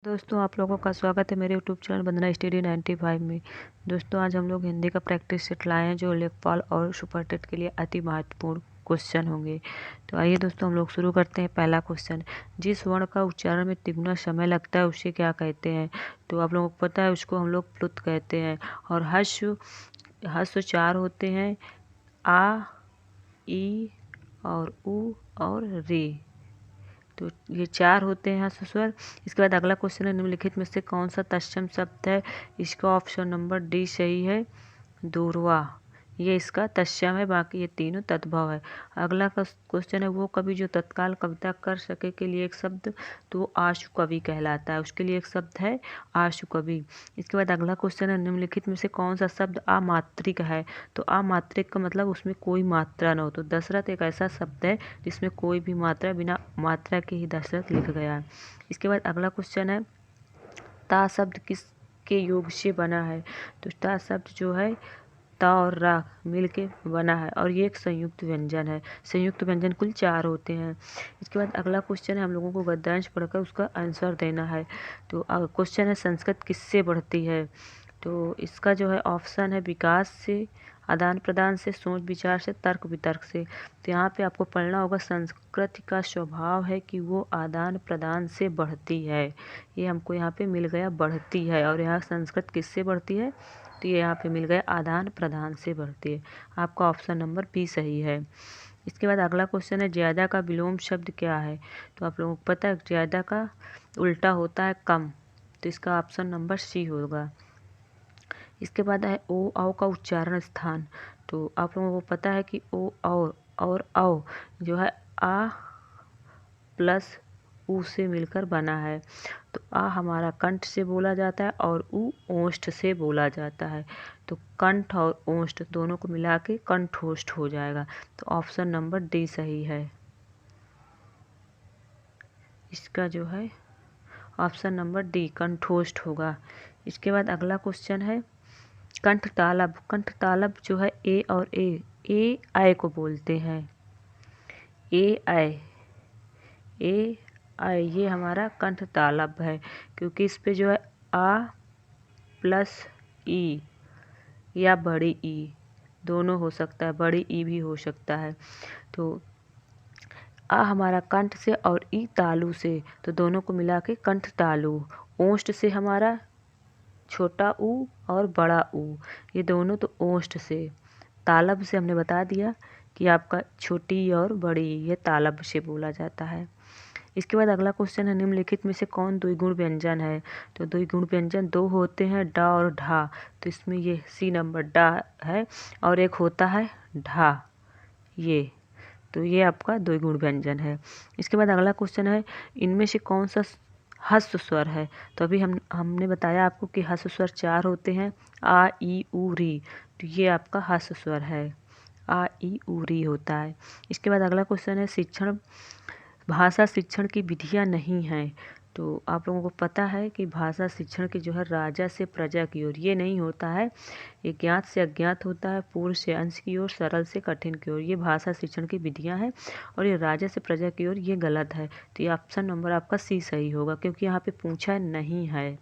दोस्तों आप लोगों का स्वागत है मेरे यूट्यूब चैनल वंदना स्टडी 95 में। दोस्तों आज हम लोग हिंदी का प्रैक्टिस सेट लाए हैं जो लेखपाल और सुपरटेट के लिए अति महत्वपूर्ण क्वेश्चन होंगे। तो आइए दोस्तों हम लोग शुरू करते हैं। पहला क्वेश्चन, जिस वर्ण का उच्चारण में तिगुना समय लगता है उसे क्या कहते हैं? तो आप लोगों को पता है उसको हम लोग प्लुत कहते हैं। और हस्व चार होते हैं, आ, ई और उ और रे। तो ये चार होते हैं स्वर। इसके बाद अगला क्वेश्चन है, निम्नलिखित में से कौन सा तत्सम शब्द है? इसका ऑप्शन नंबर डी सही है, दूर्वा। ये इसका तत्सम है, बाकी ये तीनों तद्भव है। अगला क्वेश्चन है, वो कवि जो तत्काल कविता कर सके के लिए एक शब्द, तो वो आशु कवि कहलाता है। उसके लिए एक शब्द है आशु कवि। इसके बाद अगला क्वेश्चन है, निम्नलिखित में से कौन सा शब्द अमात्रिक है? तो अमात्रिक का मतलब उसमें कोई मात्रा न हो। तो दशरथ एक ऐसा शब्द है जिसमें कोई भी मात्रा, बिना मात्रा के ही दशरथ लिख गया है। इसके बाद अगला क्वेश्चन है, ता शब्द किसके योग से बना है? तो ता शब्द जो है ता और रा मिल के बना है और ये एक संयुक्त व्यंजन है। संयुक्त व्यंजन कुल चार होते हैं। इसके बाद अगला क्वेश्चन है, हम लोगों को गद्यांश पढ़कर उसका आंसर देना है। तो क्वेश्चन है, संस्कृत किससे बढ़ती है? तो इसका जो है ऑप्शन है विकास से, आदान प्रदान से, सोच विचार से, तर्क वितर्क से। तो यहाँ पे आपको पढ़ना होगा, संस्कृत का स्वभाव है कि वो आदान प्रदान से बढ़ती है। ये हमको यहाँ पे मिल गया बढ़ती है, और यहाँ संस्कृत किससे बढ़ती है? तो ये यहाँ पे मिल गया आदान प्रदान से बढ़ती है। आपका ऑप्शन नंबर बी सही है। इसके बाद अगला क्वेश्चन है, ज्यादा का विलोम शब्द क्या है? तो आप लोगों को पता है ज्यादा का उल्टा होता है कम। तो इसका ऑप्शन नंबर सी होगा। इसके बाद है ओ औ का उच्चारण स्थान। तो आप लोगों को पता है कि ओ और औ जो है आ प्लस ऊ से मिलकर बना है। तो आ हमारा कंठ से बोला जाता है और ऊ ओष्ठ से बोला जाता है। तो कंठ और ओष्ठ दोनों को मिला के कंठोष्ठ हो जाएगा। तो ऑप्शन नंबर डी सही है। इसका जो है ऑप्शन नंबर डी कंठोष्ठ होगा। इसके बाद अगला क्वेश्चन है, कंठ तालब। कंठ तालब जो है ए और ए आय को बोलते हैं। ए आय ये हमारा कंठ तालब है, क्योंकि इस पे जो है आ प्लस ई या बड़ी ई दोनों हो सकता है, बड़ी ई भी हो सकता है। तो आ हमारा कंठ से और ई तालु से, तो दोनों को मिला के कंठ तालु। ओष्ठ से हमारा छोटा ऊ और बड़ा ऊ, ये दोनों तो ओष्ठ से। तालब से हमने बता दिया कि आपका छोटी और बड़ी ये तालब से बोला जाता है। इसके बाद अगला क्वेश्चन है, निम्नलिखित में से कौन द्विगुण व्यंजन है? तो द्विगुण व्यंजन दो होते हैं, डा और ढा। तो इसमें ये सी नंबर डा है और एक होता है ढा, ये। तो ये आपका द्विगुण व्यंजन है। इसके बाद अगला क्वेश्चन है, इनमें से कौन सा हस्व स्वर है? तो अभी हमने बताया आपको कि हस्व स्वर चार होते हैं, आ ई उ री। तो ये आपका हस्व स्वर है, आ ई उ री होता है। इसके बाद अगला क्वेश्चन है, भाषा शिक्षण की विधियां नहीं हैं। तो आप लोगों को पता है कि भाषा शिक्षण की जो है राजा से प्रजा की ओर ये नहीं होता है, ये ज्ञात से अज्ञात होता है, पूर्ण से अंश की ओर, सरल से कठिन की ओर। ये भाषा शिक्षण की विधियां हैं और ये राजा से प्रजा की ओर ये गलत है। तो ये ऑप्शन नंबर आपका सी सही होगा, क्योंकि यहाँ पे पूछा नहीं है।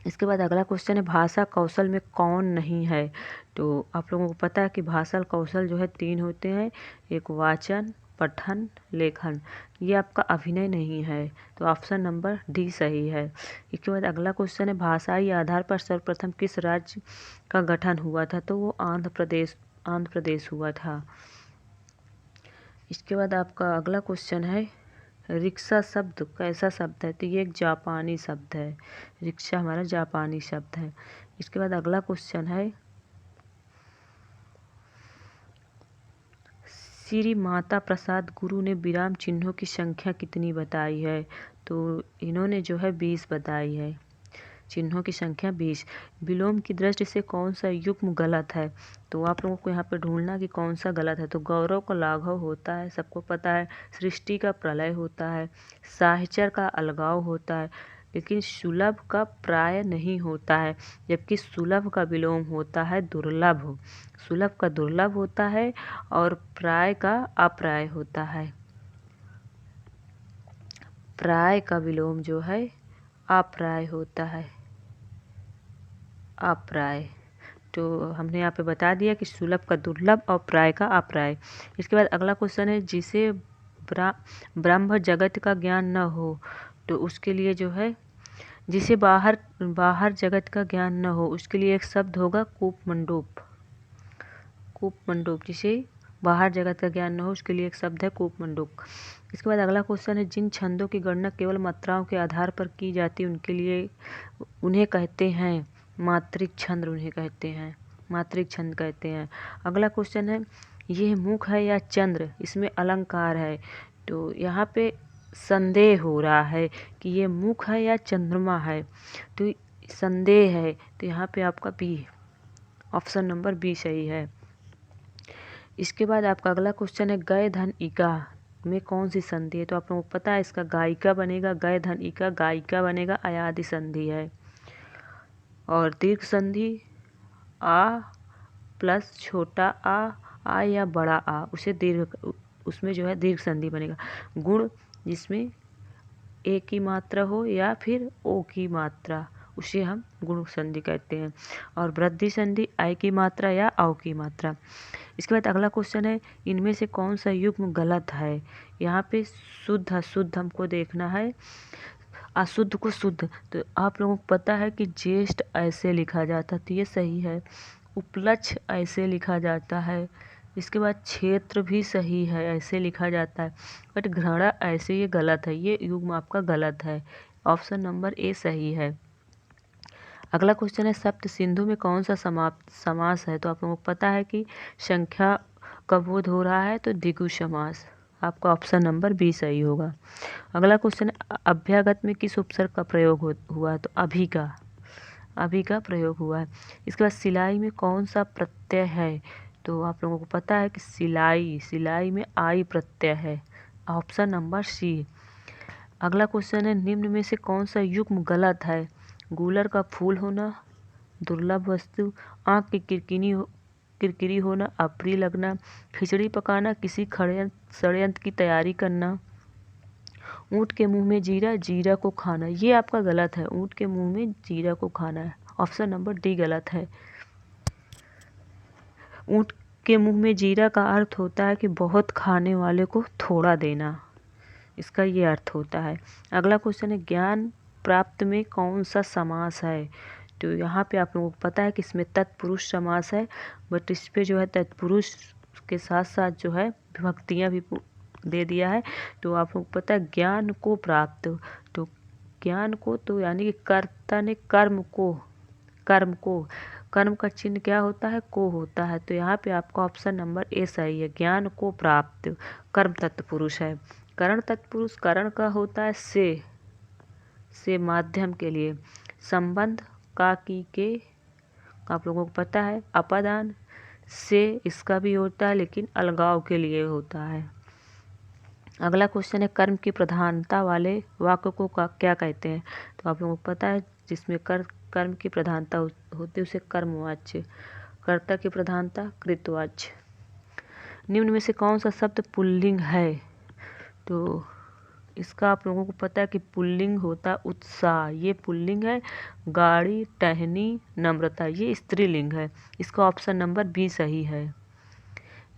इसके बाद अगला क्वेश्चन है, भाषा कौशल में कौन नहीं है? तो आप लोगों को पता है कि भाषा कौशल जो है तीन होते हैं, एक वाचन, पठन, लेखन। ये आपका अभिनय नहीं है, तो ऑप्शन नंबर डी सही है। इसके बाद अगला क्वेश्चन है, भाषाई आधार पर सर्वप्रथम किस राज्य का गठन हुआ था? तो वो आंध्र प्रदेश हुआ था। इसके बाद आपका अगला क्वेश्चन है, रिक्शा शब्द कैसा शब्द है? तो ये एक जापानी शब्द है, रिक्शा हमारा जापानी शब्द है। इसके बाद अगला क्वेश्चन है, श्री माता प्रसाद गुरु ने विराम चिन्हों की संख्या कितनी बताई है? तो इन्होंने जो है 20 बताई है, चिन्हों की संख्या 20। विलोम की दृष्टि से कौन सा युग्म गलत है? तो आप लोगों को यहाँ पे ढूंढना कि कौन सा गलत है। तो गौरव का लाघव होता है, सबको पता है। सृष्टि का प्रलय होता है, साहचर का अलगाव होता है, लेकिन सुलभ का प्राय नहीं होता है, जबकि सुलभ का विलोम होता है दुर्लभ। सुलभ का दुर्लभ होता है और प्राय का अप्राय होता है। प्राय का विलोम जो है अप्राय होता है, अप्राय। तो हमने यहाँ पे बता दिया कि सुलभ का दुर्लभ और प्राय का अप्राय। इसके बाद अगला क्वेश्चन है, जिसे ब्रह्म जगत का ज्ञान न हो, तो उसके लिए जो है, जिसे बाहर जगत का ज्ञान न हो, उसके लिए एक शब्द होगा कूपमंडूप। कूपमंडूप, जिसे बाहर जगत का ज्ञान न हो, उसके लिए एक शब्द है कूपमंडूप। इसके बाद अगला क्वेश्चन है, जिन छंदों की गणना केवल मात्राओं के आधार पर की जाती है, उनके लिए उन्हें कहते हैं मात्रिक छंद, उन्हें कहते हैं मात्रिक छंद कहते हैं। अगला क्वेश्चन है, यह मुख है या चंद्र, इसमें अलंकार है। तो यहाँ पे संदेह हो रहा है कि ये मुख है या चंद्रमा है, तो संदेह है, तो यहाँ पे आपका बी, ऑप्शन नंबर बी सही है। इसके बाद आपका अगला क्वेश्चन है, गय धन इका में कौन सी संधि है, तो आप लोगों को पता है इसका गायिका बनेगा, गय धन इका गायिका बनेगा, अयादि संधि है। और दीर्घ संधि आ प्लस छोटा आ या बड़ा आ, उसमें जो है दीर्घ संधि बनेगा। गुण, जिसमें ए की मात्रा हो या फिर ओ की मात्रा, उसे हम गुण संधि कहते हैं। और वृद्धि संधि आई की मात्रा या औ की मात्रा। इसके बाद अगला क्वेश्चन है, इनमें से कौन सा युग्म गलत है। यहाँ पे शुद्ध अशुद्ध हमको देखना है, अशुद्ध को शुद्ध, तो आप लोगों को पता है कि ज्येष्ठ ऐसे लिखा जाता है, तो ये सही है। उपलक्ष ऐसे लिखा जाता है। इसके बाद क्षेत्र भी सही है, ऐसे लिखा जाता है। बट घृणा ऐसे, ये गलत है, ये युग्म आपका गलत है, ऑप्शन नंबर ए सही है। अगला क्वेश्चन है, सप्त सिंधु में कौन सा समास है, तो आप लोगों को पता है कि संख्या का बोध हो रहा है, तो द्विगु समास, आपका ऑप्शन नंबर बी सही होगा। अगला क्वेश्चन है, अभ्यागत में किस उपसर्ग का प्रयोग हुआ है, तो अभी का प्रयोग हुआ है। इसके बाद सिलाई में कौन सा प्रत्यय है, तो आप लोगों को पता है कि सिलाई में आई प्रत्यय है, ऑप्शन नंबर सी। अगला क्वेश्चन है, निम्न में से कौन सा युग्म गलत है, गूलर का फूल होना, दुर्लभ वस्तु, आँख की किरकिरी होना, अप्रिय लगना, खिचड़ी पकाना, किसी षड्यंत्र की तैयारी करना, ऊँट के मुंह में जीरा को खाना, ये आपका गलत है, ऊँट के मुंह में जीरा को खाना है, ऑप्शन नंबर डी गलत है। ऊँट के मुंह में जीरा का अर्थ होता है कि बहुत खाने वाले को थोड़ा देना, इसका ये अर्थ होता है। अगला क्वेश्चन है, ज्ञान प्राप्त में कौन सा समास है, तो यहाँ पे आप लोगों को पता है कि इसमें तत्पुरुष समास है, बट इस पे जो है तत्पुरुष के साथ साथ जो है विभक्तियाँ भी दे दिया है। तो आप लोगों को पता है ज्ञान को प्राप्त, तो ज्ञान को, तो यानी कि कर्ता ने कर्म का चिन्ह क्या होता है, को होता है, तो यहाँ पे आपका ऑप्शन नंबर ए सही है, ज्ञान को प्राप्त कर्म तत्पुरुष है। करण तत्पुरुष करण का होता है से माध्यम के लिए, संबंध का की के, आप लोगों को पता है, अपादान से इसका भी होता है, लेकिन अलगाव के लिए होता है। अगला क्वेश्चन है, कर्म की प्रधानता वाले वाक्य को क्या कहते हैं, तो आप लोगों को पता है जिसमें कर्म की प्रधानता होती है उसे कर्मवाच्य, कर्ता की प्रधानता कृतवाच्य। निम्न में से कौन सा शब्द पुल्लिंग है, तो इसका आप लोगों को पता है कि पुल्लिंग होता है उत्साह, ये पुल्लिंग है। गाड़ी, टहनी, नम्रता, ये स्त्रीलिंग है, इसका ऑप्शन नंबर बी सही है।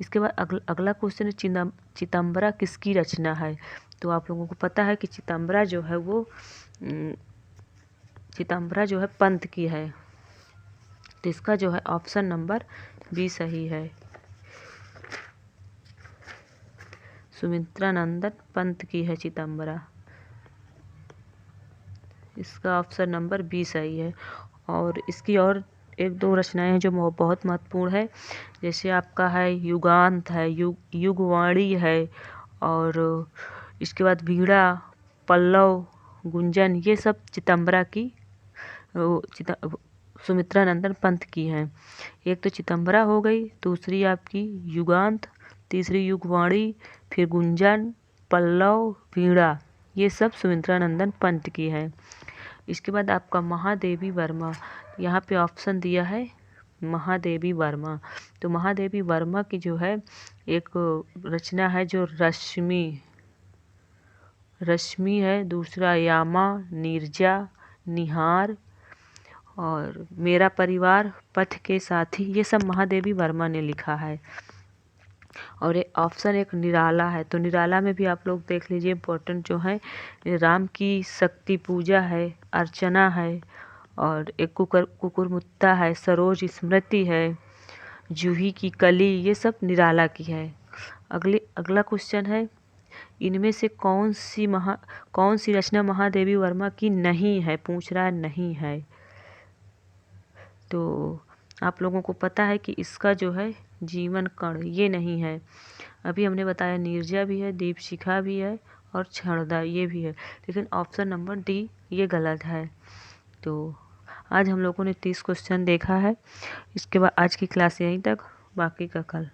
इसके बाद अगला क्वेश्चन है, चितंबरा किसकी रचना है, तो आप लोगों को पता है कि चितंबरा जो है पंत की है, तो इसका जो है ऑप्शन नंबर बी सही है, सुमित्रानंदन पंत की है चितंबरा, इसका ऑप्शन नंबर बी सही है। और इसकी और एक दो रचनाएं हैं जो बहुत महत्वपूर्ण है, जैसे आपका है युगांत है, युगवाणी है, और इसके बाद वीणा, पल्लव, गुंजन, ये सब चितंबरा की सुमित्रानंदन पंत की हैं। एक तो चितंबरा हो गई, दूसरी आपकी युगांत, तीसरी युगवाणी, फिर गुंजन, पल्लव, वीणा, ये सब सुमित्रानंदन पंत की हैं। इसके बाद आपका महादेवी वर्मा, यहाँ पे ऑप्शन दिया है महादेवी वर्मा, तो महादेवी वर्मा की जो है एक रचना है जो रश्मि है, दूसरा यामा, नीरजा, निहार और मेरा परिवार, पथ के साथी, ये सब महादेवी वर्मा ने लिखा है। और ये ऑप्शन एक निराला है, तो निराला में भी आप लोग देख लीजिए इम्पोर्टेंट जो है, राम की शक्ति पूजा है, अर्चना है, और एक कुकुरमुत्ता है, सरोज स्मृति है, जूही की कली, ये सब निराला की है। अगला क्वेश्चन है, इनमें से कौन सी रचना महादेवी वर्मा की नहीं है, पूछ रहा है नहीं है। तो आप लोगों को पता है कि इसका जो है जीवन कण ये नहीं है। अभी हमने बताया नीरजा भी है, दीपशिखा भी है और क्षणदा ये भी है, लेकिन ऑप्शन नंबर डी ये गलत है। तो आज हम लोगों ने 30 क्वेश्चन देखा है। इसके बाद आज की क्लास यहीं तक, बाकी का कल।